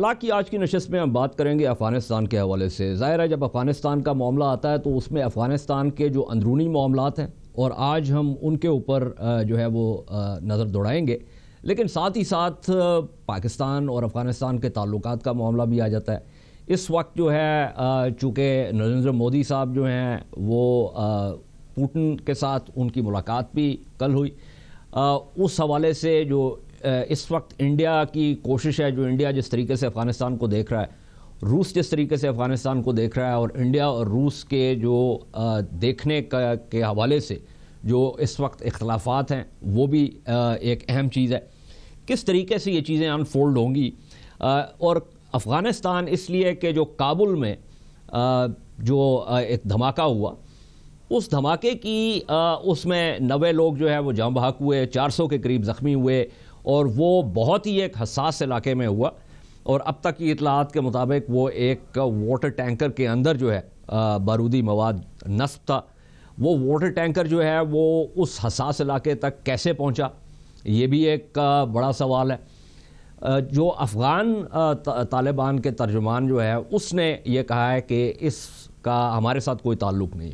ملا کی آج کی نشست میں ہم بات کریں گے افغانستان کے حوالے سے. ظاہر ہے جب افغانستان کا معاملہ آتا ہے تو اس میں افغانستان کے جو اندرونی معاملات ہیں اور آج ہم ان کے اوپر جو ہے وہ نظر دوڑائیں گے، لیکن ساتھ ہی ساتھ پاکستان اور افغانستان کے تعلقات کا معاملہ بھی آ جاتا ہے. اس وقت جو ہے چونکہ نریندر مودی صاحب جو ہیں وہ پوٹن کے ساتھ ان کی ملاقات بھی کل ہوئی، اس حوالے سے جو اس وقت انڈیا کی کوشش ہے، جو انڈیا جس طریقے سے افغانستان کو دیکھ رہا ہے، روس جس طریقے سے افغانستان کو دیکھ رہا ہے، اور انڈیا اور روس کے جو دیکھنے کے حوالے سے جو اس وقت اختلافات ہیں وہ بھی ایک اہم چیز ہے. کس طریقے سے یہ چیزیں انفولڈ ہوں گی، اور افغانستان اس لیے کہ جو کابل میں جو ایک دھماکہ ہوا، اس دھماکے کی اس میں 90 لوگ جو ہے وہ جاں بحق ہوئے، 400 کے قریب زخمی ہوئے، اور وہ بہت ہی ایک حساس علاقے میں ہوا. اور اب تک کی اطلاعات کے مطابق وہ ایک واٹر ٹینکر کے اندر جو ہے بارودی مواد نصب تھا. وہ واٹر ٹینکر جو ہے وہ اس حساس علاقے تک کیسے پہنچا، یہ بھی ایک بڑا سوال ہے. جو افغان طالبان کے ترجمان جو ہے اس نے یہ کہا ہے کہ اس کا ہمارے ساتھ کوئی تعلق نہیں.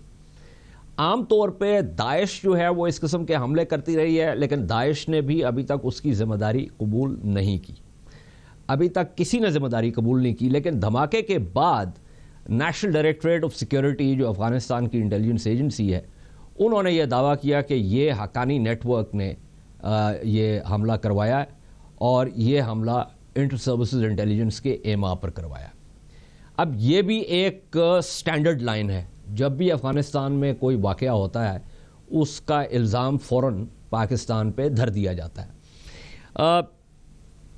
عام طور پہ داعش جو ہے وہ اس قسم کے حملے کرتی رہی ہے، لیکن داعش نے بھی ابھی تک اس کی ذمہ داری قبول نہیں کی. ابھی تک کسی نے ذمہ داری قبول نہیں کی، لیکن دھماکے کے بعد نیشنل ڈائریکٹوریٹ آف سیکیورٹی جو افغانستان کی انٹیلیجنس ایجنسی ہے، انہوں نے یہ دعویٰ کیا کہ یہ حقانی نیٹ ورک نے یہ حملہ کروایا ہے، اور یہ حملہ انٹر سروسز انٹیلیجنس کے ایما پر کروایا. اب یہ بھی ایک سٹینڈرڈ لائن ہے، جب بھی افغانستان میں کوئی واقعہ ہوتا ہے اس کا الزام فوراً پاکستان پہ دھر دیا جاتا ہے.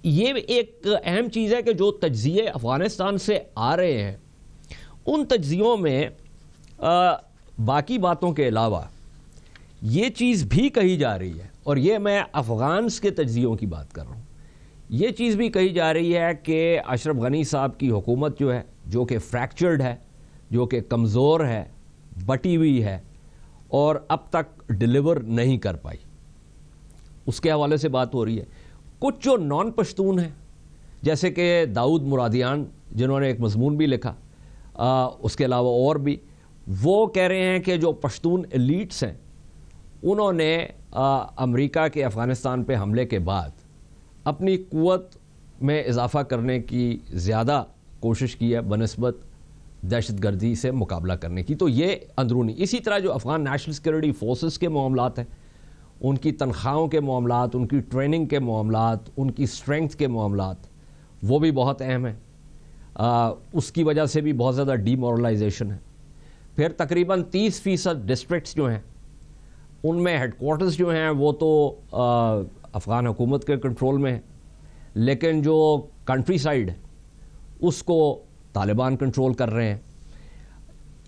یہ ایک اہم چیز ہے کہ جو تجزیے افغانستان سے آ رہے ہیں ان تجزیوں میں باقی باتوں کے علاوہ یہ چیز بھی کہی جا رہی ہے، اور یہ میں افغانس کے تجزیوں کی بات کر رہا ہوں، یہ چیز بھی کہی جا رہی ہے کہ اشرف غنی صاحب کی حکومت جو ہے، جو کہ فریکچرڈ ہے، جو کہ کمزور ہے، بٹی ہوئی ہے، اور اب تک ڈیلیور نہیں کر پائی، اس کے حوالے سے بات ہو رہی ہے. کچھ جو نان پشتون ہیں جیسے کہ داؤد مرادیان جنہوں نے ایک مضمون بھی لکھا، اس کے علاوہ اور بھی، وہ کہہ رہے ہیں کہ جو پشتون ایلیٹس ہیں انہوں نے امریکہ کے افغانستان پہ حملے کے بعد اپنی قوت میں اضافہ کرنے کی زیادہ کوشش کی ہے بنسبت دہشت گردی سے مقابلہ کرنے کی. تو یہ اندرونی. اسی طرح جو افغان نیشنل سیکورٹی فورسز کے معاملات ہیں، ان کی تنخواہوں کے معاملات، ان کی ٹریننگ کے معاملات، ان کی اسٹرینگتھ کے معاملات، وہ بھی بہت اہم ہیں. اس کی وجہ سے بھی بہت زیادہ ڈی مورلائزیشن ہے. پھر تقریباً 30% ڈسٹرکٹس جو ہیں ان میں ہیڈ کوارٹرز جو ہیں وہ تو افغان حکومت کے کنٹرول میں ہیں، لیکن جو کنٹری سائڈ ہے اس کو طالبان کنٹرول کر رہے ہیں.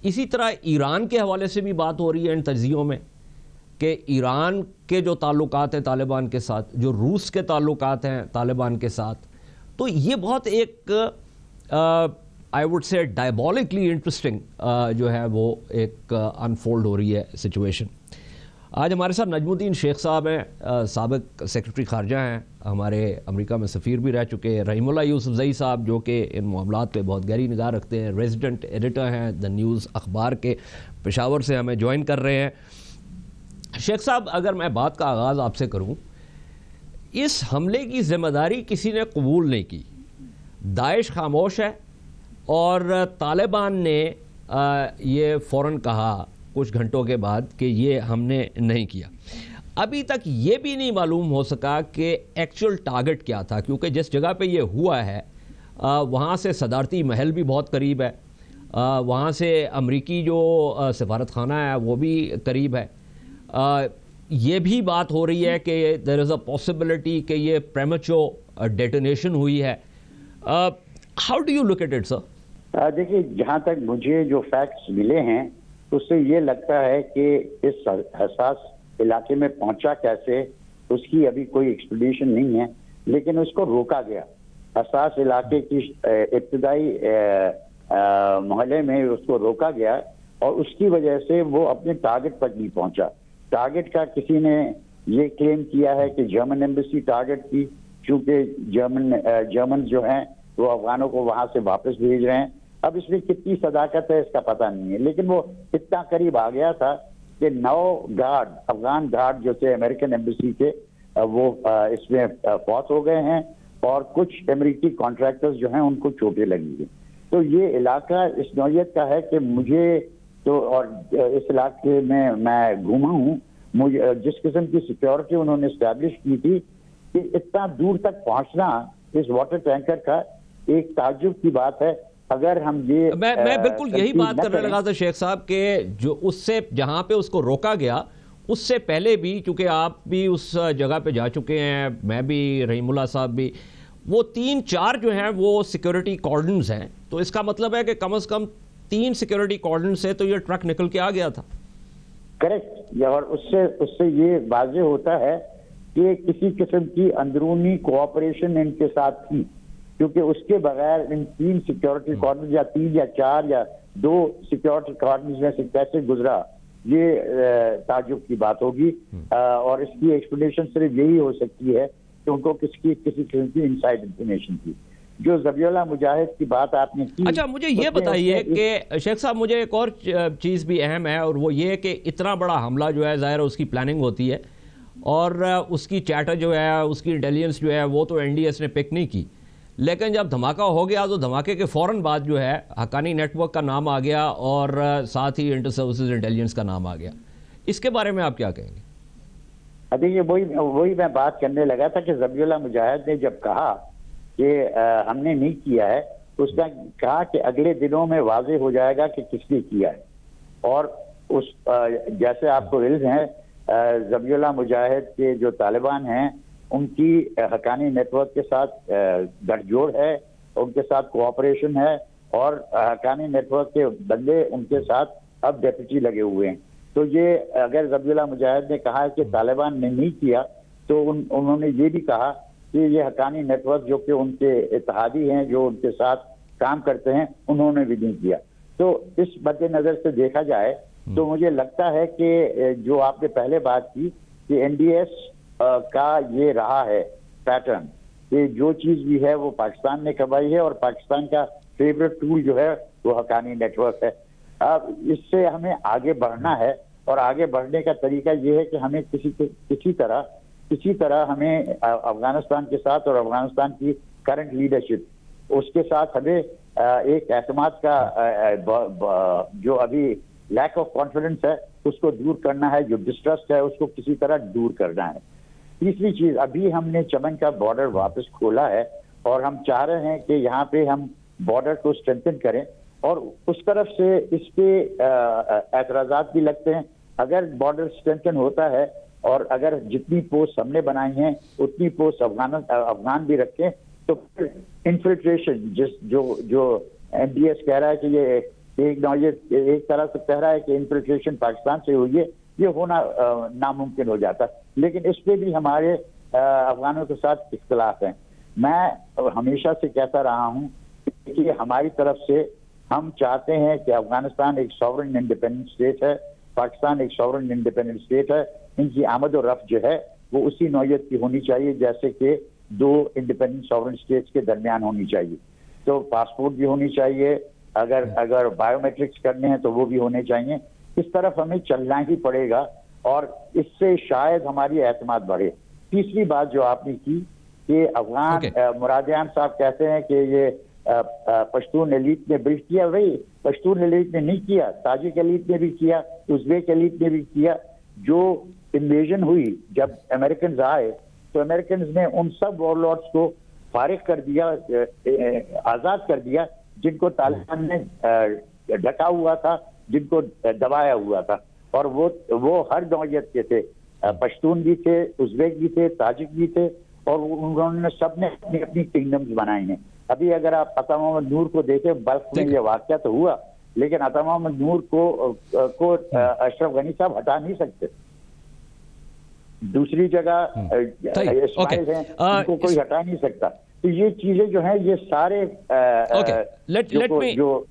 اسی طرح ایران کے حوالے سے بھی بات ہو رہی ہے ان تجزیوں میں کہ ایران کے جو تعلقات ہیں طالبان کے ساتھ، جو روس کے تعلقات ہیں طالبان کے ساتھ، تو یہ بہت ایک آئی وڈ سے ڈائبولکلی انٹرسٹنگ جو ہے وہ ایک انفولڈ ہو رہی ہے سچویشن. آج ہمارے ساتھ نجم الدین شیخ صاحب ہیں، سابق سیکرٹری خارجہ ہیں، ہمارے امریکہ میں سفیر بھی رہ چکے ہیں. رحیم اللہ یوسف زئی صاحب جو کہ ان معاملات پہ بہت گہری نگاہ رکھتے ہیں، ریزیڈنٹ ایڈیٹر ہیں دا نیوز اخبار کے، پشاور سے ہمیں جوائن کر رہے ہیں. شیخ صاحب، اگر میں بات کا آغاز آپ سے کروں، اس حملے کی ذمہ داری کسی نے قبول نہیں کی. داعش خاموش ہے، اور طالبان نے یہ فوراً کہا کچھ گھنٹوں کے بعد کہ یہ ہم نے نہیں کیا. ابھی تک یہ بھی نہیں معلوم ہو سکا کہ ایکچوئل ٹارگٹ کیا تھا، کیونکہ جس جگہ پہ یہ ہوا ہے وہاں سے صدارتی محل بھی بہت قریب ہے، وہاں سے امریکی جو سفارت خانہ ہے وہ بھی قریب ہے. یہ بھی بات ہو رہی ہے کہ دیر از اے پاسبلٹی کہ یہ پریمیچور ڈیٹونیشن ہوئی ہے. How do you look at it sir? دیکھیے، جہاں تک مجھے جو فیکٹس ملے ہیں اس سے یہ لگتا ہے کہ اس حساس علاقے میں پہنچا کیسے اس کی ابھی کوئی ایکسپلیشن نہیں ہے، لیکن اس کو روکا گیا. حساس علاقے کی ابتدائی محلے میں اس کو روکا گیا، اور اس کی وجہ سے وہ اپنے ٹارگٹ پر نہیں پہنچا. ٹارگٹ کا کسی نے یہ کلیم کیا ہے کہ جرمن ایمبیسی ٹارگٹ کی، چونکہ جرمن جو ہیں وہ افغانوں کو وہاں سے واپس بھیج رہے ہیں. اب اس میں کتنی صداقت ہے اس کا پتہ نہیں ہے, لیکن وہ اتنا قریب آ گیا تھا کہ 9 گارڈ, افغان گارڈ جو تھے امریکن ایمبیسی کے, وہ اس میں فوت ہو گئے ہیں, اور کچھ امریکی کانٹریکٹرز جو ہیں ان کو چوٹیں لگی ہیں. تو یہ علاقہ اس نوعیت کا ہے کہ مجھے تو, اور اس علاقے میں گھوما ہوں, مجھے جس قسم کی سیکیورٹی انہوں نے اسٹیبلش کی تھی کہ اتنا دور تک پہنچنا اس واٹر ٹینکر کا ایک تعجب کی بات ہے. اگر ہم یہ میں بالکل یہی بات کرنے لگا تھا شیخ صاحب کہ جو اس سے جہاں پہ اس کو روکا گیا اس سے پہلے بھی, چونکہ آپ بھی اس جگہ پہ جا چکے ہیں, میں بھی, رحیم اللہ صاحب بھی, وہ 3-4 جو ہیں وہ سیکیورٹی کارڈنز ہیں, تو اس کا مطلب ہے کہ کم از کم 3 سیکیورٹی کارڈن سے تو یہ ٹرک نکل کے آ گیا تھا. کریکٹ. اور اس سے یہ واضح ہوتا ہے کہ کسی قسم کی اندرونی کوآپریشن ان کے ساتھ تھی, کیونکہ اس کے بغیر ان 3 سیکیورٹی کارڈنز یا 3 یا 4 یا 2 سیکیورٹی کارڈنز میں سے کیسے گزرا, یہ تعجب کی بات ہوگی. اور اس کی ایکسپلینیشن صرف یہی ہو سکتی ہے کہ ان کو کسی قسم کی انسائڈ انفارمیشن تھی. جو ذبیح اللہ مجاہد کی بات آپ نے کی. اچھا مجھے یہ بتائیے کہ شیخ صاحب مجھے ایک اور چیز بھی اہم ہے, اور وہ یہ کہ اتنا بڑا حملہ جو ہے ظاہر اس کی پلاننگ ہوتی ہے, اور اس کی چیٹر جو ہے, اس کی انٹیلیجنس جو ہے وہ تو این ڈی ایس نے پک نہیں کی, لیکن جب دھماکہ ہو گیا تو دھماکے کے فوراً بعد جو ہے حقانی نیٹ ورک کا نام آ گیا, اور ساتھ ہی انٹر سروسز انٹیلیجنس کا نام آ گیا. اس کے بارے میں آپ کیا کہیں گے؟ ابھی یہ وہی میں بات کرنے لگا تھا کہ ذبیح اللہ مجاہد نے جب کہا کہ ہم نے نہیں کیا ہے, اس نے کہا کہ اگلے دنوں میں واضح ہو جائے گا کہ کس نے کیا ہے. اور اس جیسے آپ کو علم ہے, ذبیح اللہ مجاہد کے جو طالبان ہیں ان کی حقانی نیٹ ورک کے ساتھ گٹھ جوڑ ہے, ان کے ساتھ کوآپریشن ہے, اور حقانی نیٹ ورک کے بندے ان کے ساتھ اب ڈیپٹی لگے ہوئے ہیں. تو یہ اگر ذبیح اللہ مجاہد نے کہا ہے کہ طالبان نے نہیں کیا, تو انہوں نے یہ بھی کہا کہ یہ حقانی نیٹ ورک جو کہ ان کے اتحادی ہیں, جو ان کے ساتھ کام کرتے ہیں, انہوں نے بھی نہیں کیا. تو اس مد نظر سے دیکھا جائے تو مجھے لگتا ہے کہ جو آپ نے پہلے بات کی کہ این ڈی ایس کا یہ رہا ہے پیٹرن کہ جو چیز بھی ہے وہ پاکستان نے کروائی ہے, اور پاکستان کا فیوریٹ ٹول جو ہے وہ حقانی نیٹ ورک ہے. اب اس سے ہمیں آگے بڑھنا ہے, اور آگے بڑھنے کا طریقہ یہ ہے کہ ہمیں کسی طرح ہمیں افغانستان کے ساتھ, اور افغانستان کی کرنٹ لیڈرشپ اس کے ساتھ ہمیں ایک اعتماد کا جو ابھی لیک آف کانفیڈنس ہے اس کو دور کرنا ہے, جو ڈسٹرسٹ ہے اس کو کسی طرح دور کرنا ہے. تیسری چیز, ابھی ہم نے چمن کا بارڈر واپس کھولا ہے, اور ہم چاہ رہے ہیں کہ یہاں پہ ہم بارڈر کو اسٹرینتھن کریں, اور اس طرف سے اس پہ اعتراضات بھی لگتے ہیں. اگر بارڈر اسٹرینتھن ہوتا ہے, اور اگر جتنی پوسٹ ہم نے بنائی ہیں اتنی پوسٹ افغان بھی رکھیں, تو انفلٹریشن جو این ڈی ایس کہہ رہا ہے کہ یہ ایک طرح سے کہہ رہا ہے کہ انفلٹریشن پاکستان سے ہوئی ہے, یہ ہونا ناممکن ہو جاتا. لیکن اس پہ بھی ہمارے افغانوں کے ساتھ اختلاف ہیں. میں ہمیشہ سے کہتا رہا ہوں کہ ہماری طرف سے ہم چاہتے ہیں کہ افغانستان ایک ساورن انڈیپینڈنٹ اسٹیٹ ہے, پاکستان ایک ساورن انڈیپینڈنٹ اسٹیٹ ہے. ان کی آمد و رفت جو ہے وہ اسی نوعیت کی ہونی چاہیے جیسے کہ 2 انڈیپینڈنٹ ساورن اسٹیٹس کے درمیان ہونی چاہیے. تو پاسپورٹ بھی ہونی چاہیے, اگر بایو میٹرکس کرنے ہیں تو وہ بھی ہونے چاہیے. اس طرف ہمیں چلنا ہی پڑے گا, اور اس سے شاید ہماری اعتماد بڑھے. تیسری بات جو آپ نے کی کہ افغان مرادیان صاحب کہتے ہیں کہ یہ پشتون ایلیٹ نے بریف کیا. بھائی پشتون ایلیٹ نے نہیں کیا, تاجک ایلیٹ نے بھی کیا, ازبیک ایلیٹ نے بھی کیا. جو انویژن ہوئی جب امریکنز آئے تو امریکنز نے ان سب وار لارڈز کو فارغ کر دیا, آزاد کر دیا, جن کو طالبان نے ڈھکا ہوا تھا, جن کو دبایا ہوا تھا. اور وہ ہر نوعیت کے تھے, پشتون بھی تھے, ازبیک بھی تھے, تاجک بھی تھے, اور انہوں نے سب نے اپنی اپنی کنگڈمز بنائی ہیں. ابھی اگر آپ عطا محمد نور کو دیکھیں, بلخ میں یہ واقعہ تو ہوا, لیکن عطا محمد نور کو اشرف غنی صاحب ہٹا نہیں سکتے. دوسری جگہ اسماعیل ہیں, ان کو کوئی ہٹا نہیں سکتا. تو یہ چیزیں جو ہیں یہ سارے جو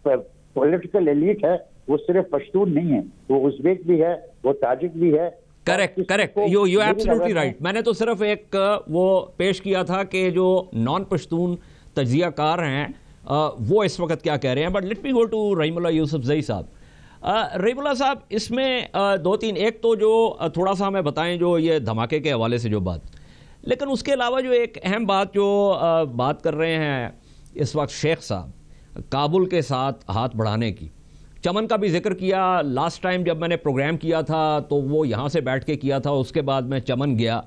پولیٹیکل ایلیٹ ہے وہ صرف پشتون نہیں ہے, وہ ازبیک بھی ہے, وہ تاجک بھی ہے. Correct, you absolutely right. میں نے تو صرف ایک وہ پیش کیا تھا کہ جو نان پشتون تجزیہ کار ہیں وہ اس وقت کیا کہہ رہے ہیں. But let me go to Rahimullah Yusufzai صاحب. رحیم اللہ صاحب, اس میں دو تین, ایک تو جو تھوڑا سا ہمیں بتائیں جو یہ دھماکے کے حوالے سے جو بات, لیکن اس کے علاوہ جو ایک اہم بات جو بات کر رہے ہیں اس وقت شیخ صاحب, کابل کے ساتھ ہاتھ بڑھانے کی. چمن کا بھی ذکر کیا لاسٹ ٹائم جب میں نے پروگرام کیا تھا تو وہ یہاں سے بیٹھ کے کیا تھا, اس کے بعد میں چمن گیا,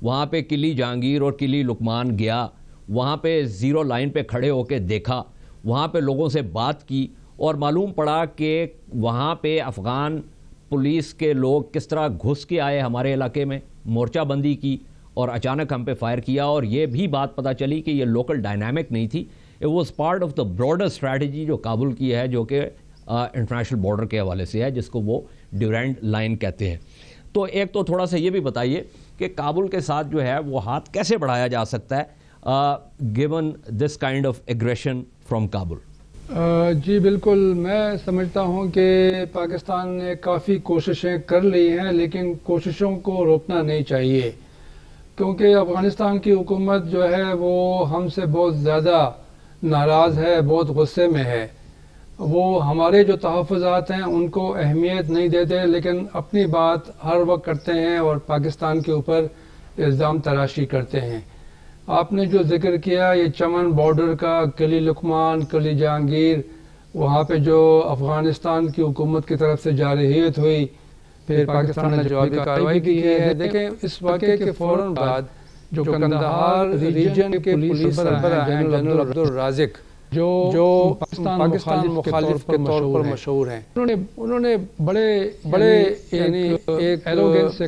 وہاں پہ قلی جہانگیر اور قلی لقمان گیا, وہاں پہ زیرو لائن پہ کھڑے ہو کے دیکھا, وہاں پہ لوگوں سے بات کی اور معلوم پڑا کہ وہاں پہ افغان پولیس کے لوگ کس طرح گھس کے آئے ہمارے علاقے میں, مورچہ بندی کی اور اچانک ہم پہ فائر کیا. اور یہ بھی بات پتہ چلی کہ یہ لوکل ڈائنامک نہیں تھی, it was part of the broader strategy جو کابل کی ہے, جو کہ انٹرنیشنل بارڈر کے حوالے سے ہے, جس کو وہ ڈیورینڈ لائن کہتے ہیں. تو ایک تو تھوڑا سا یہ بھی بتائیے کہ کابل کے ساتھ جو ہے وہ ہاتھ کیسے بڑھایا جا سکتا ہے given this kind of aggression from Kabul. جی بالکل, میں سمجھتا ہوں کہ پاکستان نے کافی کوششیں کر لی ہیں, لیکن کوششوں کو روکنا نہیں چاہیے, کیونکہ افغانستان کی حکومت جو ہے وہ ہم سے بہت زیادہ ناراض ہے, بہت غصے میں ہے. وہ ہمارے جو تحفظات ہیں ان کو اہمیت نہیں دیتے, لیکن اپنی بات ہر وقت کرتے ہیں اور پاکستان کے اوپر الزام تراشی کرتے ہیں. آپ نے جو ذکر کیا یہ چمن بارڈر کا, قلی لقمان, قلی جہانگیر, وہاں پہ جو افغانستان کی حکومت کی طرف سے جارحیت ہوئی, پھر پاکستان نے جوابی کارروائی کی ہے. دیکھیں اس واقعے کے فوراً بعد جو قندھار ریجن کے پولیس سربراہ ہیں جنرل عبدالرازق, جو پاکستان مخالف کے طور پر مشہور ہیں, انہوں نے بڑے یعنی ایک ایروگنس سے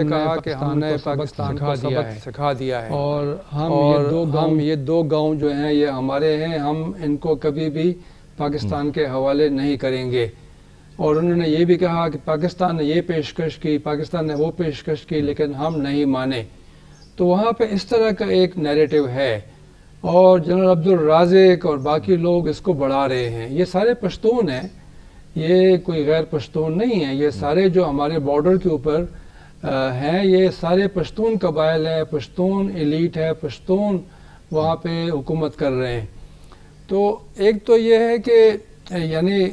کہا کہ ہم نے پاکستان کو سبق سکھا دیا ہے اور ہم یہ دو گاؤں جو ہیں یہ ہمارے ہیں, ہم ان کو کبھی بھی پاکستان کے حوالے نہیں کریں گے. اور انہوں نے یہ بھی کہا کہ پاکستان نے یہ پیشکش کی, پاکستان نے وہ پیشکش کی, لیکن ہم نہیں مانے. تو وہاں پہ اس طرح کا ایک نیریٹو ہے اور جنرل عبدالرازق اور باقی لوگ اس کو بڑھا رہے ہیں. یہ سارے پشتون ہیں, یہ کوئی غیر پشتون نہیں ہیں, یہ سارے جو ہمارے بارڈر کے اوپر ہیں یہ سارے پشتون قبائل ہیں, پشتون ایلیٹ ہے, پشتون وہاں پہ حکومت کر رہے ہیں. تو ایک تو یہ ہے کہ یعنی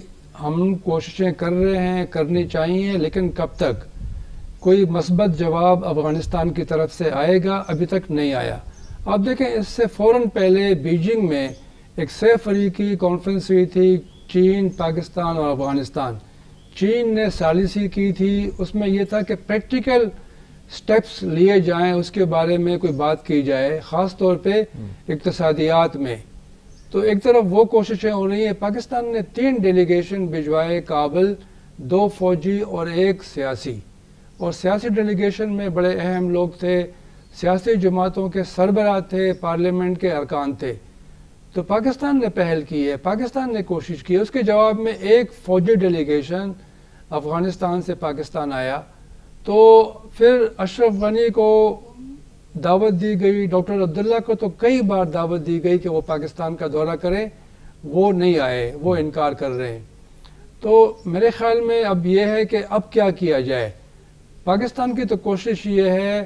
ہم کوششیں کر رہے ہیں, کرنی چاہیے, لیکن کب تک کوئی مثبت جواب افغانستان کی طرف سے آئے گا؟ ابھی تک نہیں آیا. آپ دیکھیں اس سے فوراً پہلے بیجنگ میں ایک 6 فریقی کانفرنس ہوئی تھی, چین, پاکستان اور افغانستان. چین نے ثالثی کی تھی, اس میں یہ تھا کہ پریکٹیکل سٹیپس لیے جائیں, اس کے بارے میں کوئی بات کی جائے, خاص طور پہ اقتصادیات میں. تو ایک طرف وہ کوششیں ہو رہی ہیں. پاکستان نے 3 ڈیلیگیشن بھجوائے کابل, 2 فوجی اور 1 سیاسی. اور سیاسی ڈیلیگیشن میں بڑے اہم لوگ تھے, سیاسی جماعتوں کے سربراہ تھے, پارلیمنٹ کے ارکان تھے. تو پاکستان نے پہل کی ہے, پاکستان نے کوشش کی. اس کے جواب میں 1 فوجی ڈیلیگیشن افغانستان سے پاکستان آیا. تو پھر اشرف غنی کو دعوت دی گئی, ڈاکٹر عبداللہ کو تو کئی بار دعوت دی گئی کہ وہ پاکستان کا دورہ کریں, وہ نہیں آئے, وہ انکار کر رہے ہیں. تو میرے خیال میں اب یہ ہے کہ اب کیا کیا جائے. پاکستان کی تو کوشش یہ ہے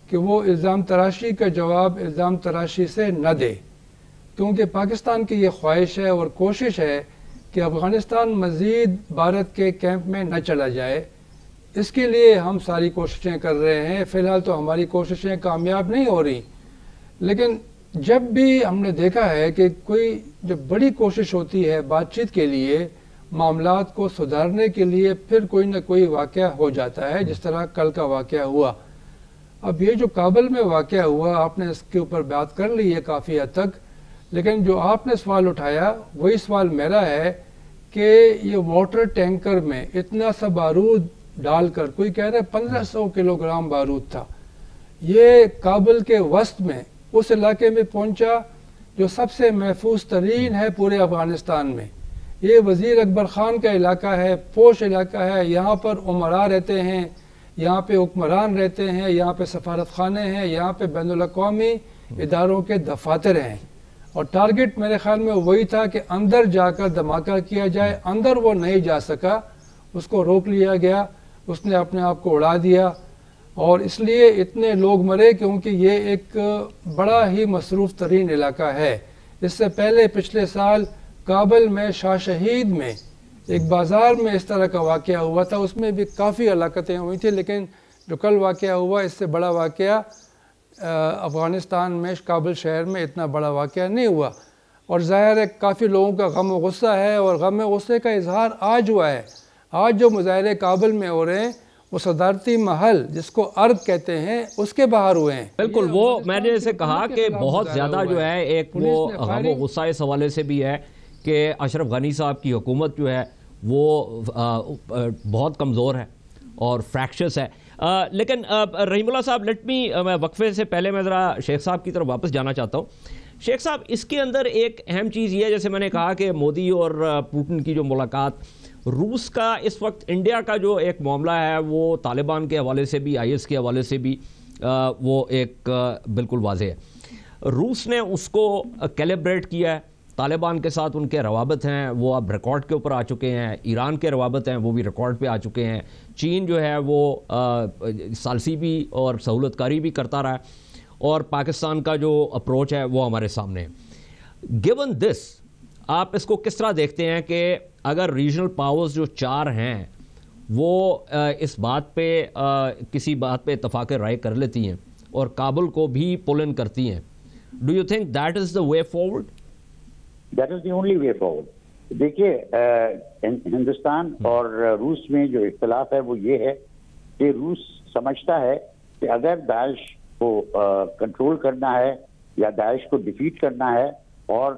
کہ وہ الزام تراشی کا جواب الزام تراشی سے نہ دے, کیونکہ پاکستان کی یہ خواہش ہے اور کوشش ہے کہ افغانستان مزید بھارت کے کیمپ میں نہ چلا جائے. اس کے لیے ہم ساری کوششیں کر رہے ہیں. فی الحال تو ہماری کوششیں کامیاب نہیں ہو رہی, لیکن جب بھی ہم نے دیکھا ہے کہ کوئی جب بڑی کوشش ہوتی ہے بات چیت کے لیے, معاملات کو سدھارنے کے لیے, پھر کوئی نہ کوئی واقعہ ہو جاتا ہے, جس طرح کل کا واقعہ ہوا. اب یہ جو کابل میں واقعہ ہوا, آپ نے اس کے اوپر بات کر لی ہے کافی حد تک, لیکن جو آپ نے سوال اٹھایا وہی سوال میرا ہے کہ یہ واٹر ٹینکر میں اتنا سا بارود ڈال کر, کوئی کہہ رہا ہے 1500 کلو گرام بارود تھا, یہ کابل کے وسط میں اس علاقے میں پہنچا جو سب سے محفوظ ترین ہے پورے افغانستان میں. یہ وزیر اکبر خان کا علاقہ ہے, پوش علاقہ ہے, یہاں پر عمرا رہتے ہیں, یہاں پہ حکمران رہتے ہیں, یہاں پہ سفارت خانے ہیں, یہاں پہ بین الاقوامی اداروں کے دفاتر ہیں. اور ٹارگٹ میرے خیال میں وہی تھا کہ اندر جا کر دھماکہ کیا جائے. اندر وہ نہیں جا سکا, اس کو روک لیا گیا, اس نے اپنے آپ کو اڑا دیا, اور اس لیے اتنے لوگ مرے کیونکہ یہ ایک بڑا ہی مصروف ترین علاقہ ہے. اس سے پہلے پچھلے سال کابل میں شاہ شہید میں ایک بازار میں اس طرح کا واقعہ ہوا تھا، اس میں بھی کافی ہلاکتیں ہوئی تھیں، لیکن جو کل واقعہ ہوا اس سے بڑا واقعہ افغانستان میں کابل شہر میں اتنا بڑا واقعہ نہیں ہوا، اور ظاہر ہے کافی لوگوں کا غم و غصہ ہے، اور غم و غصے کا اظہار آج ہوا ہے۔ آج جو مظاہرے کابل میں ہو رہے ہیں وہ صدارتی محل جس کو ارگ کہتے ہیں اس کے باہر ہوئے ہیں۔ بالکل، وہ میں نے جیسے کہا کہ بہت زیادہ جو ہے ایک وہ غم و غصہ اس حوالے سے بھی ہے کہ اشرف غنی صاحب کی حکومت جو ہے وہ بہت کمزور ہے اور فریکچرس ہے۔ لیکن رحیم اللہ صاحب، میں وقفے سے پہلے میں ذرا شیخ صاحب کی طرف واپس جانا چاہتا ہوں۔ شیخ صاحب، اس کے اندر ایک اہم چیز یہ ہے، جیسے میں نے کہا کہ مودی اور پوٹن کی جو ملاقات، روس کا اس وقت انڈیا کا جو ایک معاملہ ہے وہ طالبان کے حوالے سے بھی، آئی ایس کے حوالے سے بھی وہ ایک بالکل واضح ہے۔ روس نے اس کو کیلیبریٹ کیا ہے، طالبان کے ساتھ ان کے روابط ہیں وہ اب ریکارڈ کے اوپر آ چکے ہیں، ایران کے روابط ہیں وہ بھی ریکارڈ پہ آ چکے ہیں، چین جو ہے وہ ثالثی بھی اور سہولت کاری بھی کرتا رہا ہے، اور پاکستان کا جو اپروچ ہے وہ ہمارے سامنے ہے۔ گیون دس، آپ اس کو کس طرح دیکھتے ہیں کہ اگر ریجنل پاورز جو 4 ہیں وہ اس بات پہ کسی بات پہ اتفاق رائے کر لیتی ہیں اور کابل کو بھی پل ان کرتی ہیں، do you think that is the way forward? That is the only way forward. دیکھیے، ہندوستان اور روس میں جو اختلاف ہے وہ یہ ہے کہ روس سمجھتا ہے کہ اگر داعش کو کنٹرول کرنا ہے یا داعش کو ڈیفیٹ کرنا ہے، اور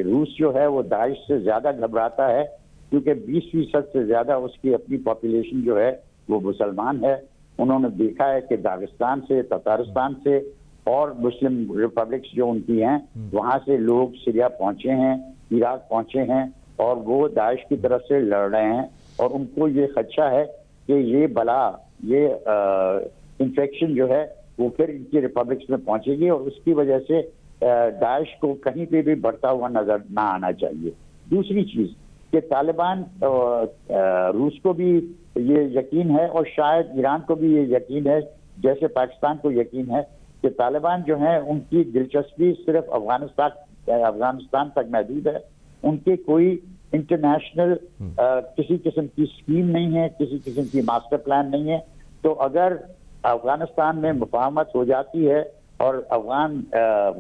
روس جو ہے وہ داعش سے زیادہ گھبراتا ہے کیونکہ 20% سے زیادہ اس کی اپنی پاپولیشن جو ہے وہ مسلمان ہے۔ انہوں نے دیکھا ہے کہ داغستان سے، تتارستان سے اور مسلم ریپبلکس جو ان کی ہیں وہاں سے لوگ سیریا پہنچے ہیں، عراق پہنچے ہیں، اور وہ داعش کی طرف سے لڑ رہے ہیں، اور ان کو یہ خدشہ ہے کہ یہ بلا، یہ انفیکشن جو ہے وہ پھر ان کی ریپبلکس میں پہنچے گی، اور اس کی وجہ سے داعش کو کہیں پہ بھی بڑھتا ہوا نظر نہ آنا چاہیے۔ دوسری چیز کہ طالبان، روس کو بھی یہ یقین ہے اور شاید ایران کو بھی یہ یقین ہے، جیسے پاکستان کو یقین ہے، کہ طالبان جو ہیں ان کی دلچسپی صرف افغانستان تک محدود ہے، ان کے کوئی انٹرنیشنل کسی قسم کی اسکیم نہیں ہے، کسی قسم کی ماسٹر پلان نہیں ہے۔ تو اگر افغانستان میں مفاہمت ہو جاتی ہے اور افغان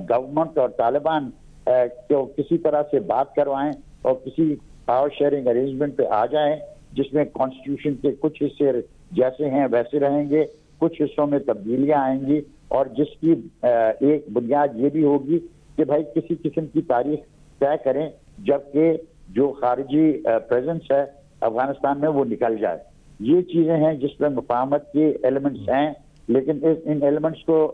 گورنمنٹ اور طالبان کو کسی طرح سے بات کروائیں اور کسی پاور شیئرنگ ارینجمنٹ پہ آ جائیں جس میں کانسٹیٹیوشن کے کچھ حصے جیسے ہیں ویسے رہیں گے، کچھ حصوں میں تبدیلیاں آئیں گی، اور جس کی ایک بنیاد یہ بھی ہوگی کہ بھائی کسی قسم کی تاریخ طے کریں جبکہ جو خارجی پریزنس ہے افغانستان میں وہ نکل جائے۔ یہ چیزیں ہیں جس میں مفاہمت کے ایلیمنٹس ہیں، لیکن ان ایلیمنٹس کو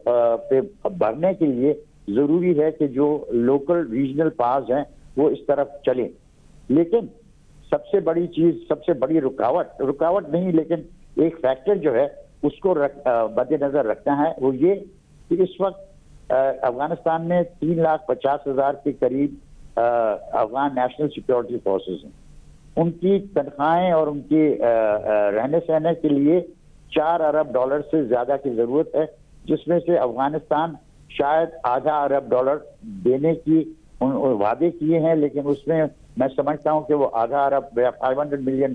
پہ بھرنے کے لیے ضروری ہے کہ جو لوکل ریجنل پاورز ہیں وہ اس طرف چلیں۔ لیکن سب سے بڑی چیز، سب سے بڑی رکاوٹ نہیں لیکن ایک فیکٹر جو ہے اس کو مد نظر رکھنا ہے، وہ یہ کہ اس وقت افغانستان میں 3,50,000 کے قریب افغان نیشنل سیکیورٹی فورسز ہیں، ان کی تنخواہیں اور ان کی رہنے سہنے کے لیے $4 ارب سے زیادہ کی ضرورت ہے، جس میں سے افغانستان شاید $0.5 ارب دینے کی وعدے کیے ہیں، لیکن اس میں میں سمجھتا ہوں کہ وہ $0.5 ارب یا $500 ملین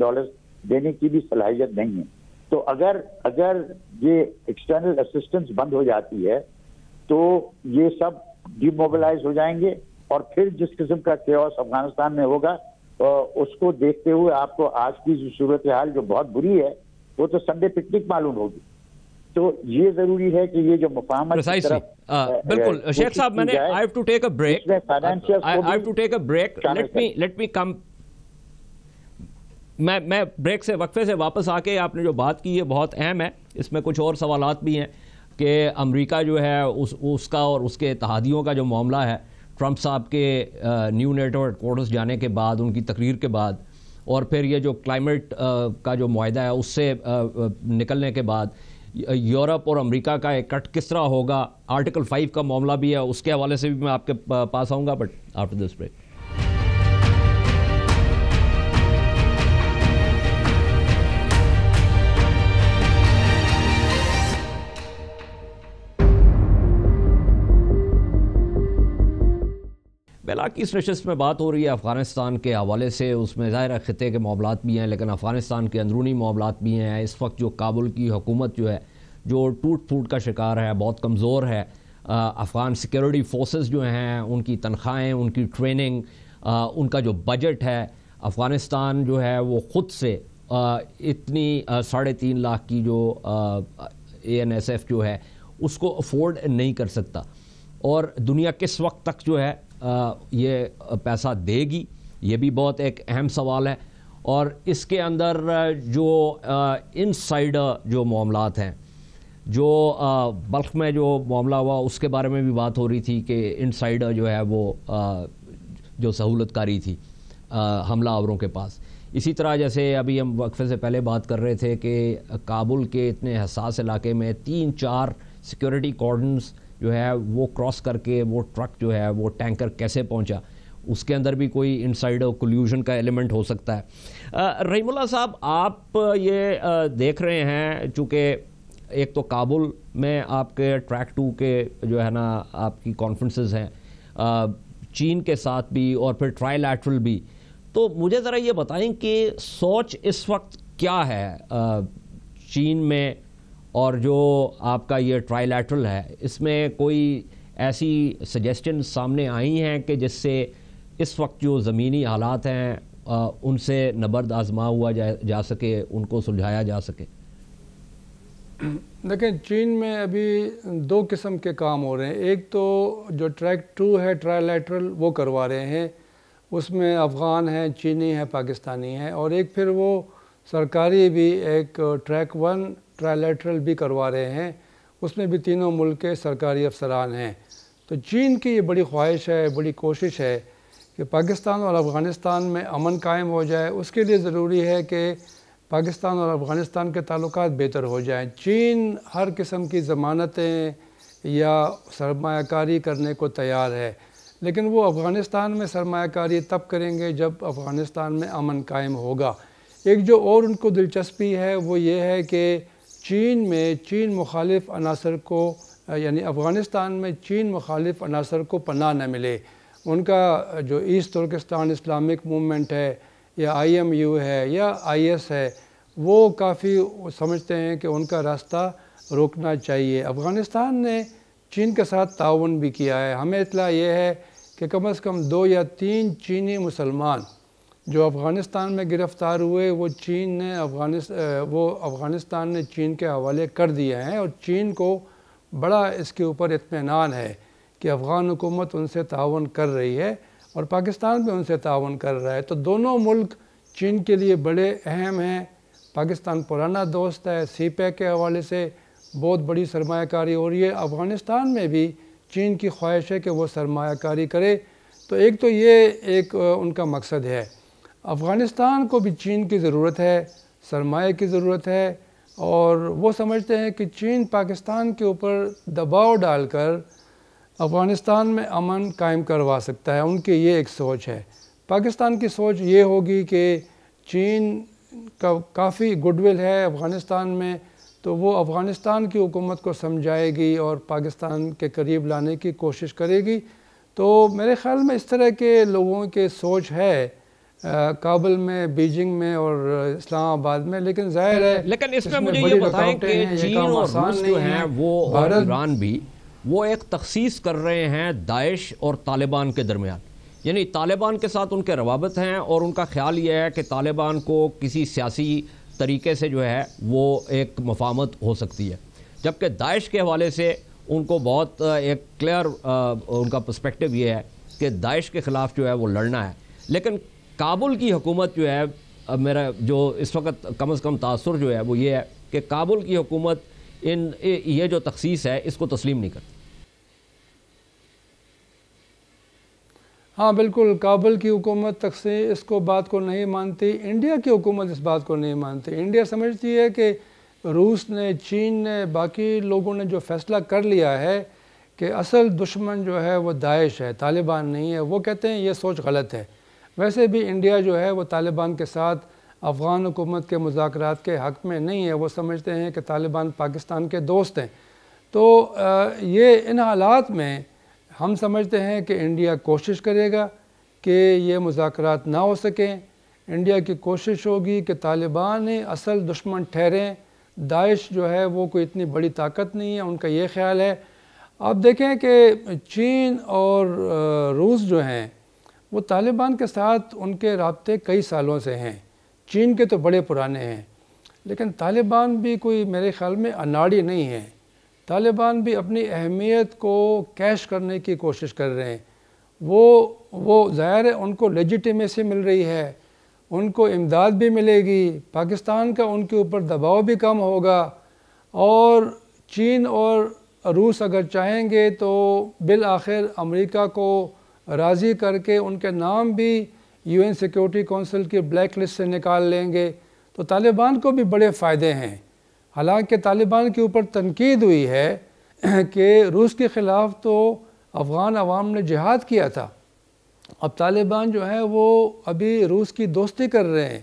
دینے کی بھی صلاحیت نہیں ہے۔ تو اگر یہ ایکسٹرنل اسسٹنس بند ہو جاتی ہے تو یہ سب ڈی موبلائز ہو جائیں گے، اور پھر جس قسم کا کیوس افغانستان میں ہوگا اس کو دیکھتے ہوئے آپ کو آج کی جو صورتحال جو بہت بری ہے وہ تو سنڈے پکنک معلوم ہوگی۔ تو یہ ضروری ہے کہ یہ جو مفاہمت کی طرف بالکل شیخ صاحب، میں نے I have to take a break. Let me come. میں بریک سے، وقفے سے واپس آ کے آپ نے جو بات کی ہے بہت اہم ہے، اس میں کچھ اور سوالات بھی ہیں کہ امریکہ جو ہے اس کا اور اس کے اتحادیوں کا جو معاملہ ہے، ٹرمپ صاحب کے نیو نیٹو ہیڈ کوارٹرز جانے کے بعد، ان کی تقریر کے بعد، اور پھر یہ جو کلائمیٹ کا جو معاہدہ ہے اس سے نکلنے کے بعد یورپ اور امریکہ کا ایک کٹ کس طرح ہوگا، آرٹیکل 5 کا معاملہ بھی ہے، اس کے حوالے سے بھی میں آپ کے پاس آؤں گا، بٹ آفٹر دس بریک۔ اطلاعات کی اس نشست میں بات ہو رہی ہے افغانستان کے حوالے سے، اس میں ظاہر خطے کے معاملات بھی ہیں لیکن افغانستان کے اندرونی معاملات بھی ہیں۔ اس وقت جو کابل کی حکومت جو ہے جو ٹوٹ پھوٹ کا شکار ہے، بہت کمزور ہے۔ افغان سیکیورٹی فورسز جو ہیں ان کی تنخواہیں، ان کی ٹریننگ، ان کا جو بجٹ ہے، افغانستان جو ہے وہ خود سے اتنی 3.5 لاکھ کی جو ANSF جو ہے اس کو افورڈ نہیں کر سکتا، اور دنیا کس وقت تک جو ہے یہ پیسہ دے گی، یہ بھی بہت ایک اہم سوال ہے۔ اور اس کے اندر جو انسائڈر جو معاملات ہیں، جو بلخ میں جو معاملہ ہوا اس کے بارے میں بھی بات ہو رہی تھی کہ انسائڈر جو ہے وہ جو سہولت کاری تھی حملہ آوروں کے پاس۔ اسی طرح جیسے ابھی ہم وقفے سے پہلے بات کر رہے تھے کہ کابل کے اتنے حساس علاقے میں 3-4 سیکیورٹی کارڈنز جو ہے وہ کراس کر کے وہ ٹرک جو ہے وہ ٹینکر کیسے پہنچا، اس کے اندر بھی کوئی انسائڈر کلیوژن کا ایلیمنٹ ہو سکتا ہے۔ رحیم اللہ صاحب، آپ یہ دیکھ رہے ہیں چونکہ ایک تو کابل میں آپ کے ٹریک 2 کے جو ہے نا آپ کی کانفرنسز ہیں چین کے ساتھ بھی اور پھر ٹرائی لیٹرل بھی، تو مجھے ذرا یہ بتائیں کہ سوچ اس وقت کیا ہے چین میں، اور جو آپ کا یہ ٹرائی لیٹرل ہے اس میں کوئی ایسی سجیسٹن سامنے آئی ہیں کہ جس سے اس وقت جو زمینی حالات ہیں ان سے نبرد آزما ہوا جا سکے، ان کو سلجھایا جا سکے؟ دیکھیں، چین میں ابھی 2 قسم کے کام ہو رہے ہیں۔ ایک تو جو ٹریک 2 ہے ٹرائی لیٹرل وہ کروا رہے ہیں، اس میں افغان ہیں، چینی ہیں، پاکستانی ہیں، اور ایک پھر وہ سرکاری بھی ایک ٹریک 1 ٹرائی لیٹرل بھی کروا رہے ہیں، اس میں بھی تینوں ملک کے سرکاری افسران ہیں۔ تو چین کی یہ بڑی خواہش ہے، بڑی کوشش ہے کہ پاکستان اور افغانستان میں امن قائم ہو جائے۔ اس کے لیے ضروری ہے کہ پاکستان اور افغانستان کے تعلقات بہتر ہو جائیں۔ چین ہر قسم کی ضمانتیں یا سرمایہ کاری کرنے کو تیار ہے، لیکن وہ افغانستان میں سرمایہ کاری تب کریں گے جب افغانستان میں امن قائم ہوگا۔ ایک جو اور ان کو دلچسپی ہے وہ یہ ہے کہ چین میں چین مخالف عناصر کو، یعنی افغانستان میں چین مخالف عناصر کو پناہ نہ ملے۔ ان کا جو ایسٹ ترکستان اسلامک موومنٹ ہے یا IMU ہے یا IS ہے، وہ کافی سمجھتے ہیں کہ ان کا راستہ روکنا چاہیے۔ افغانستان نے چین کے ساتھ تعاون بھی کیا ہے۔ ہمیں اطلاع یہ ہے کہ کم از کم 2 یا 3 چینی مسلمان جو افغانستان میں گرفتار ہوئے وہ افغانستان نے چین کے حوالے کر دیا ہے، اور چین کو بڑا اس کے اوپر اطمینان ہے کہ افغان حکومت ان سے تعاون کر رہی ہے اور پاکستان بھی ان سے تعاون کر رہا ہے۔ تو دونوں ملک چین کے لیے بڑے اہم ہیں۔ پاکستان پرانا دوست ہے، CPEC کے حوالے سے بہت بڑی سرمایہ کاری ہو رہی ہے۔ افغانستان میں بھی چین کی خواہش ہے کہ وہ سرمایہ کاری کرے۔ تو ایک تو یہ ایک ان کا مقصد ہے۔ افغانستان کو بھی چین کی ضرورت ہے، سرمایہ کی ضرورت ہے، اور وہ سمجھتے ہیں کہ چین پاکستان کے اوپر دباؤ ڈال کر افغانستان میں امن قائم کروا سکتا ہے۔ ان کی یہ ایک سوچ ہے۔ پاکستان کی سوچ یہ ہوگی کہ چین کا کافی گڈ ول ہے افغانستان میں، تو وہ افغانستان کی حکومت کو سمجھائے گی اور پاکستان کے قریب لانے کی کوشش کرے گی۔ تو میرے خیال میں اس طرح کے لوگوں کے سوچ ہے کابل میں، بیجنگ میں اور اسلام آباد میں، لیکن ظاہر ہے لیکن اس میں مجھے یہ بتائیں کہ چین اور روس جو ہیں وہ اور ایران بھی وہ ایک تخصیص کر رہے ہیں داعش اور طالبان کے درمیان، یعنی طالبان کے ساتھ ان کے روابط ہیں اور ان کا خیال یہ ہے کہ طالبان کو کسی سیاسی طریقے سے جو ہے وہ ایک مفاہمت ہو سکتی ہے، جبکہ داعش کے حوالے سے ان کو بہت ایک کلیئر ان کا پرسپیکٹو یہ ہے کہ داعش کے خلاف جو ہے وہ لڑنا ہے۔ لیکن کابل کی حکومت جو ہے، میرا جو اس وقت کم از کم تاثر جو ہے وہ یہ ہے کہ کابل کی حکومت یہ جو تخصیص ہے اس کو تسلیم نہیں کرتی۔ ہاں بالکل، کابل کی حکومت اس کو بات کو نہیں مانتی، انڈیا کی حکومت اس بات کو نہیں مانتی۔ انڈیا سمجھتی ہے کہ روس نے، چین نے، باقی لوگوں نے جو فیصلہ کر لیا ہے کہ اصل دشمن جو ہے وہ داعش ہے، طالبان نہیں ہے، وہ کہتے ہیں یہ سوچ غلط ہے۔ ویسے بھی انڈیا جو ہے وہ طالبان کے ساتھ افغان حکومت کے مذاکرات کے حق میں نہیں ہے، وہ سمجھتے ہیں کہ طالبان پاکستان کے دوست ہیں۔ تو یہ ان حالات میں ہم سمجھتے ہیں کہ انڈیا کوشش کرے گا کہ یہ مذاکرات نہ ہو سکیں. انڈیا کی کوشش ہوگی کہ طالبان اصل دشمن ٹھہریں. داعش جو ہے وہ کوئی اتنی بڑی طاقت نہیں ہے، ان کا یہ خیال ہے. آپ دیکھیں کہ چین اور روس جو ہیں وہ طالبان کے ساتھ ان کے رابطے کئی سالوں سے ہیں. چین کے تو بڑے پرانے ہیں، لیکن طالبان بھی کوئی میرے خیال میں اناڑی نہیں ہیں. طالبان بھی اپنی اہمیت کو کیش کرنے کی کوشش کر رہے ہیں. وہ ظاہر ہے ان کو لیجیٹیمیسی مل رہی ہے، ان کو امداد بھی ملے گی، پاکستان کا ان کے اوپر دباؤ بھی کم ہوگا، اور چین اور روس اگر چاہیں گے تو بالآخر امریکہ کو راضی کر کے ان کے نام بھی UN سیکیورٹی کونسل کی بلیک لسٹ سے نکال لیں گے. تو طالبان کو بھی بڑے فائدے ہیں. حالانکہ طالبان کے اوپر تنقید ہوئی ہے کہ روس کے خلاف تو افغان عوام نے جہاد کیا تھا، اب طالبان جو ہے وہ ابھی روس کی دوستی کر رہے ہیں.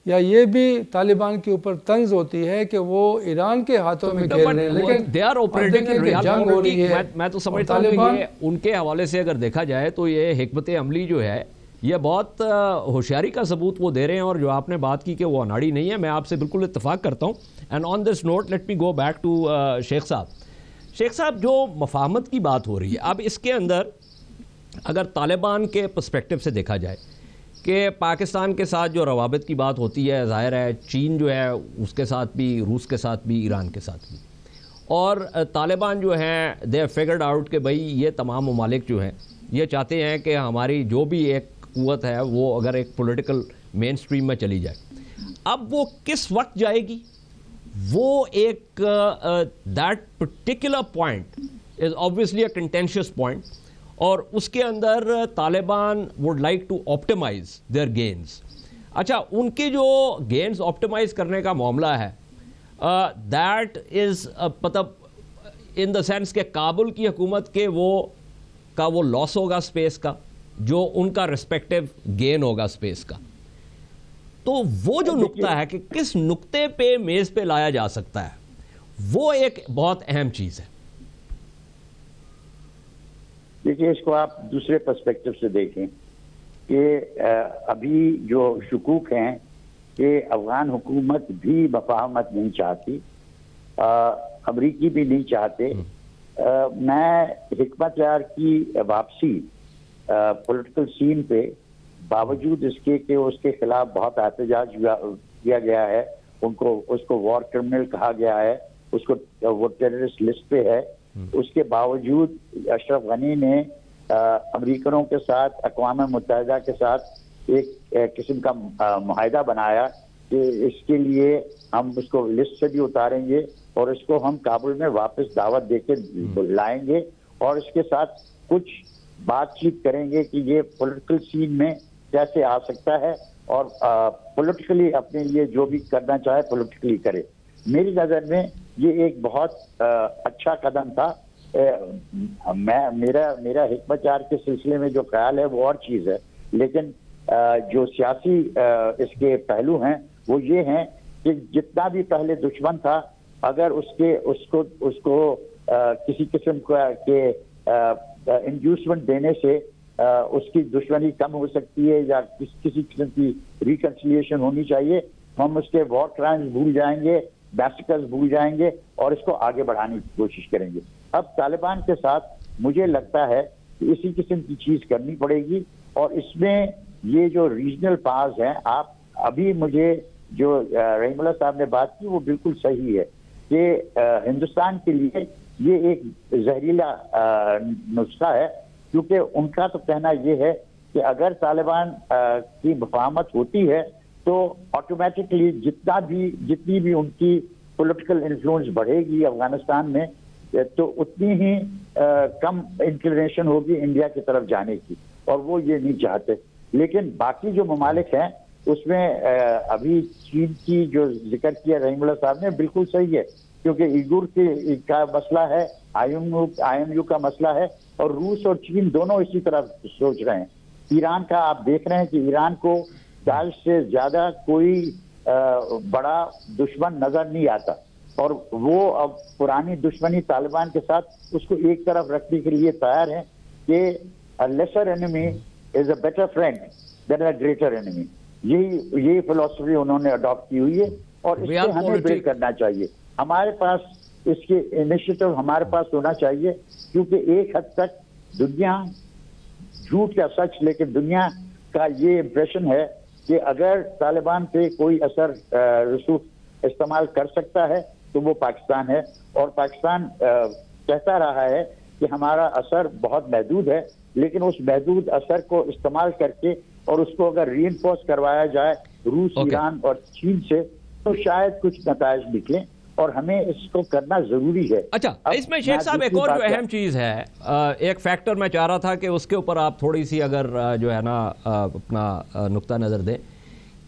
یا یہ بھی طالبان کے اوپر طنز ہوتی ہے کہ وہ ایران کے ہاتھوں میں کھیل رہے ہیں، لیکن جنگ ہو رہی ہے. میں تو سمجھتا ہوں کہ یہ ان کے حوالے سے اگر دیکھا جائے تو یہ حکمت عملی جو ہے یہ بہت ہوشیاری کا ثبوت وہ دے رہے ہیں. اور جو آپ نے بات کی کہ وہ اناڑی نہیں ہے، میں آپ سے بالکل اتفاق کرتا ہوں. And on this note let me go back to Sheikh sahib. شیخ صاحب، جو مفاہمت کی بات ہو رہی ہے اب اس کے اندر اگر طالبان کے پرسپیکٹو سے دیکھا جائے کہ پاکستان کے ساتھ جو روابط کی بات ہوتی ہے، ظاہر ہے چین جو ہے اس کے ساتھ بھی، روس کے ساتھ بھی، ایران کے ساتھ بھی، اور طالبان جو ہیں دے ہیو فگرڈ آؤٹ کہ بھائی یہ تمام ممالک جو ہیں یہ چاہتے ہیں کہ ہماری جو بھی ایک قوت ہے وہ اگر ایک پولیٹیکل مین سٹریم میں چلی جائے. اب وہ کس وقت جائے گی؟ وہ ایک that particular point is obviously a contentious point، اور اس کے اندر Taliban would like to optimize their gains. اچھا، ان کے جو گینز آپٹیمائز کرنے کا معاملہ ہے دیٹ از مطلب ان دا سینس کہ کابل کی حکومت کے وہ لاس ہوگا اسپیس کا، جو ان کا ریسپیکٹو گین ہوگا اسپیس کا. تو وہ جو نقطہ ہے کہ کس نقطے پہ میز پہ لایا جا سکتا ہے، وہ ایک بہت اہم چیز ہے. دیکھیے، اس کو آپ دوسرے پرسپیکٹو سے دیکھیں کہ ابھی جو شکوک ہیں کہ افغان حکومت بھی مفاہمت نہیں چاہتی، امریکی بھی نہیں چاہتے. میں حکمت یار کی واپسی پولیٹیکل سین پہ باوجود اس کے کہ اس کے خلاف بہت احتجاج کیا گیا ہے، اس کو وار کرمنل کہا گیا ہے، اس کو وہ ٹیررسٹ لسٹ پہ ہے، اس کے باوجود اشرف غنی نے امریکنوں کے ساتھ، اقوام متحدہ کے ساتھ ایک قسم کا معاہدہ بنایا کہ اس کے لیے ہم اس کو لسٹ سے بھی اتاریں گے اور اس کو ہم کابل میں واپس دعوت دے کے لائیں گے، اور اس کے ساتھ کچھ بات چیت کریں گے کہ یہ پولیٹیکل سین میں کیسے آ سکتا ہے اور پولیٹیکلی اپنے لیے جو بھی کرنا چاہے پولیٹیکلی کرے. میری نظر میں یہ ایک بہت اچھا قدم تھا. میرا حکمت یار کے سلسلے میں جو خیال ہے وہ اور چیز ہے، لیکن جو سیاسی اس کے پہلو ہیں وہ یہ ہیں کہ جتنا بھی پہلے دشمن تھا، اگر اس کو کسی قسم کے انڈیوسمنٹ دینے سے اس کی دشمنی کم ہو سکتی ہے یا کسی قسم کی ریکنسیلیشن ہونی چاہیے. ہم اس کے وار کرائمز بھول جائیں گے، میسیکرز بھول جائیں گے اور اس کو آگے بڑھانے کی کوشش کریں گے. اب طالبان کے ساتھ مجھے لگتا ہے کہ اسی قسم کی چیز کرنی پڑے گی، اور اس میں یہ جو ریجنل پاز ہیں، آپ ابھی مجھے جو رحیم اللہ صاحب نے بات کی وہ بالکل صحیح ہے کہ ہندوستان کے لیے یہ ایک زہریلا نسخہ ہے، کیونکہ ان کا تو کہنا یہ ہے کہ اگر طالبان کی مفاہمت ہوتی ہے تو آٹومیٹکلی جتنی بھی ان کی پولیٹیکل انفلوئنس بڑھے گی افغانستان میں، تو اتنی ہی کم انکلینیشن ہوگی انڈیا کی طرف جانے کی، اور وہ یہ نہیں چاہتے. لیکن باقی جو ممالک ہیں اس میں ابھی چین کی جو ذکر کیا رحیم اللہ صاحب نے بالکل صحیح ہے، کیونکہ ایگور کا مسئلہ ہے، آئی ایم یو کا مسئلہ ہے، اور روس اور چین دونوں اسی طرح سوچ رہے ہیں. ایران کا آپ دیکھ رہے ہیں کہ ایران کو داعش سے زیادہ کوئی بڑا دشمن نظر نہیں آتا، اور وہ اب پرانی دشمنی طالبان کے ساتھ اس کو ایک طرف رکھنے کے لیے تیار ہیں کہ lesser enemy is a better friend than a greater enemy. یہی فلسفی انہوں نے اڈاپٹ کی ہوئی ہے اور اس سے ہمیں بریک کرنا چاہیے. ہمارے پاس اس کے انیشیٹو ہمارے پاس ہونا چاہیے, کیونکہ ایک حد تک دنیا جھوٹ کا سچ, لیکن دنیا کا یہ امپریشن ہے کہ اگر طالبان پہ کوئی اثر رسوخ استعمال کر سکتا ہے تو وہ پاکستان ہے, اور پاکستان کہتا رہا ہے کہ ہمارا اثر بہت محدود ہے, لیکن اس محدود اثر کو استعمال کر کے اور اس کو اگر ری انفورس کروایا جائے روس, ایران اور چین سے, تو شاید کچھ نتائج نکلیں, اور ہمیں اس کو کرنا ضروری ہے. اچھا, اس میں شیخ صاحب ایک اور جو اہم چیز ہے, ایک فیکٹر میں چاہ رہا تھا کہ اس کے اوپر آپ تھوڑی سی اگر جو ہے نا اپنا نقطہ نظر دیں,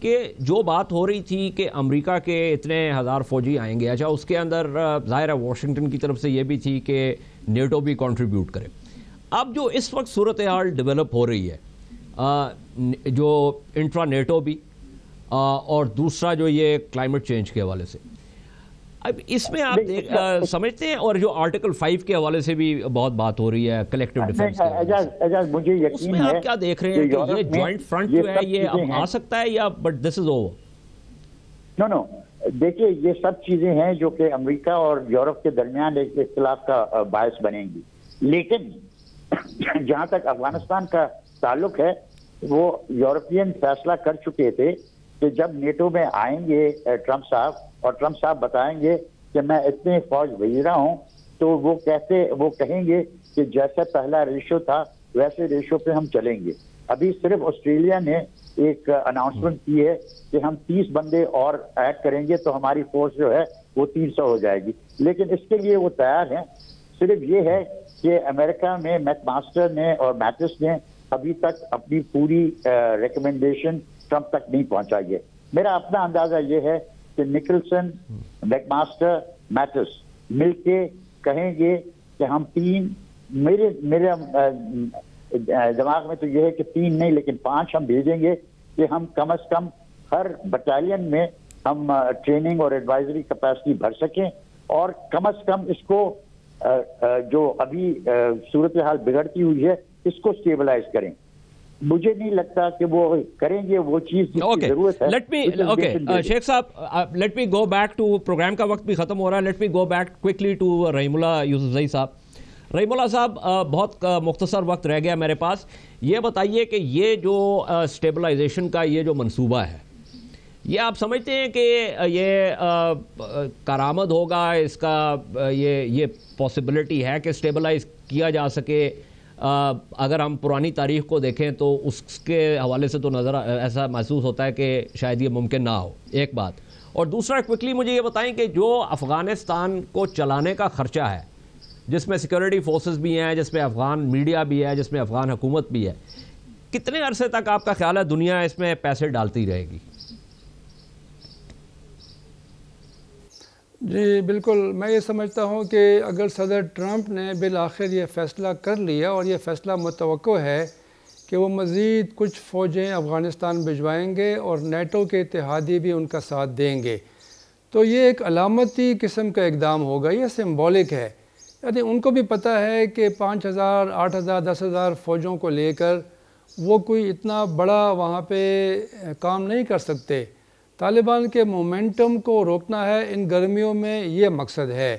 کہ جو بات ہو رہی تھی کہ امریکہ کے اتنے ہزار فوجی آئیں گے, اچھا اس کے اندر ظاہر ہے واشنگٹن کی طرف سے یہ بھی تھی کہ نیٹو بھی کنٹریبیوٹ کرے. اب جو اس وقت صورتحال ڈیولپ ہو رہی ہے, جو انٹرا نیٹو بھی اور دوسرا جو یہ کلائمیٹ چینج کے حوالے سے, اب اس میں آپ سمجھتے ہیں, اور جو آرٹیکل 5 کے حوالے سے بھی بہت بات ہو رہی ہے کلیکٹیو ڈیفنس مجھے یقین ہے, اس میں آپ کیا دیکھ رہے ہیں کہ یہ جوائنٹ فرنٹ جو ہے یہ اب آ سکتا ہے, یا بٹ دس از اوور؟ نو دیکھیے, یہ سب چیزیں ہیں جو کہ امریکہ اور یورپ کے درمیان ایک اختلاف کا باعث بنیں گی, لیکن جہاں تک افغانستان کا تعلق ہے, وہ یورپین فیصلہ کر چکے تھے کہ جب نیٹو میں آئیں گے ٹرمپ صاحب, اور ٹرمپ صاحب بتائیں گے کہ میں اتنے فوج بھیج رہا ہوں, تو وہ کہیں گے کہ جیسا پہلا ریشو تھا ویسے ریشو پہ ہم چلیں گے. ابھی صرف آسٹریلیا نے ایک اناؤنسمنٹ کی ہے کہ ہم 30 بندے اور ایڈ کریں گے تو ہماری فورس جو ہے وہ 300 ہو جائے گی, لیکن اس کے لیے وہ تیار ہیں. صرف یہ ہے کہ امریکہ میں میک ماسٹر نے اور میٹس نے ابھی تک اپنی پوری ریکمنڈیشن ٹرمپ تک نہیں پہنچائی ہے. میرا اپنا اندازہ یہ ہے کہ نکلسن, میک ماسٹر, میٹس مل کے کہیں گے کہ ہم 3, میرے دماغ میں تو یہ ہے کہ 3 نہیں لیکن 5 ہم بھیجیں گے, کہ ہم کم از کم ہر بٹالین میں ہم ٹریننگ اور ایڈوائزری کیپیسٹی بھر سکیں, اور کم از کم اس کو جو ابھی صورتحال بگڑتی ہوئی ہے اس کو اسٹیبلائز کریں. مجھے نہیں لگتا کہ وہ کریں گے وہ چیز جس کی ضرورت ہے. شیخ صاحب, let me go back to, program کا وقت بھی ختم ہو رہا ہے, let me go back quickly to Rahimullah Yusufzai صاحب. رحیم اللہ صاحب, بہت مختصر وقت رہ گیا میرے پاس, یہ بتائیے کہ یہ جو اسٹیبلائزیشن کا یہ جو منصوبہ ہے, یہ آپ سمجھتے ہیں کہ یہ کارآمد ہوگا, اس کا یہ پاسبلٹی ہے کہ اسٹیبلائز کیا جا سکے؟ اگر ہم پرانی تاریخ کو دیکھیں تو اس کے حوالے سے تو نظر ایسا محسوس ہوتا ہے کہ شاید یہ ممکن نہ ہو, ایک بات. اور دوسرا, کوئکلی مجھے یہ بتائیں کہ جو افغانستان کو چلانے کا خرچہ ہے, جس میں سیکورٹی فورسز بھی ہیں, جس میں افغان میڈیا بھی ہے, جس میں افغان حکومت بھی ہے, کتنے عرصے تک آپ کا خیال ہے دنیا اس میں پیسے ڈالتی رہے گی؟ جی بالکل, میں یہ سمجھتا ہوں کہ اگر صدر ٹرمپ نے بالآخر یہ فیصلہ کر لیا, اور یہ فیصلہ متوقع ہے کہ وہ مزید کچھ فوجیں افغانستان بھجوائیں گے اور نیٹو کے اتحادی بھی ان کا ساتھ دیں گے, تو یہ ایک علامتی قسم کا اقدام ہوگا, یہ سمبولک ہے. یعنی ان کو بھی پتہ ہے کہ 5,000, 8,000, 10,000 فوجوں کو لے کر وہ کوئی اتنا بڑا وہاں پہ کام نہیں کر سکتے. طالبان کے مومنٹم کو روکنا ہے ان گرمیوں میں, یہ مقصد ہے.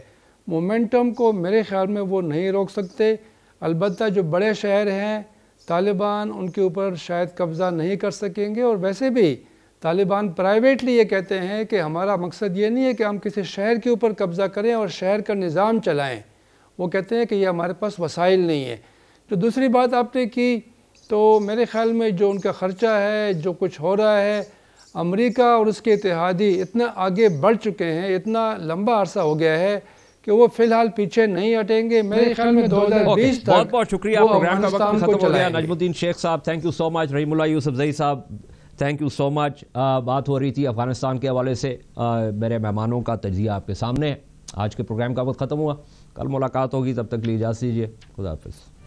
مومنٹم کو میرے خیال میں وہ نہیں روک سکتے. البتہ جو بڑے شہر ہیں طالبان ان کے اوپر شاید قبضہ نہیں کر سکیں گے, اور ویسے بھی طالبان پرائیویٹلی یہ کہتے ہیں کہ ہمارا مقصد یہ نہیں ہے کہ ہم کسی شہر کے اوپر قبضہ کریں اور شہر کا نظام چلائیں. وہ کہتے ہیں کہ یہ ہمارے پاس وسائل نہیں ہے. جو دوسری بات آپ نے کی, تو میرے خیال میں جو ان کا خرچہ ہے, جو کچھ ہو رہا ہے, امریکہ اور اس کے اتحادی اتنا آگے بڑھ چکے ہیں, اتنا لمبا عرصہ ہو گیا ہے کہ وہ فی الحال پیچھے نہیں ہٹیں گے. میرے خیال میں 2020 تک بہت بہت شکریہ. پروگرام کا وقت ختم ہو گیا. نجم الدین شیخ صاحب, تھینک یو سو مچ. رحیم اللہ یوسفزئی صاحب, تھینک یو سو مچ. بات ہو رہی تھی افغانستان کے حوالے سے, میرے مہمانوں کا تجزیہ آپ کے سامنے ہے. آج کے پروگرام کا وقت ختم ہوا, کل ملاقات ہوگی, تب تک لیے اجازت دیجیے. خدا حافظ.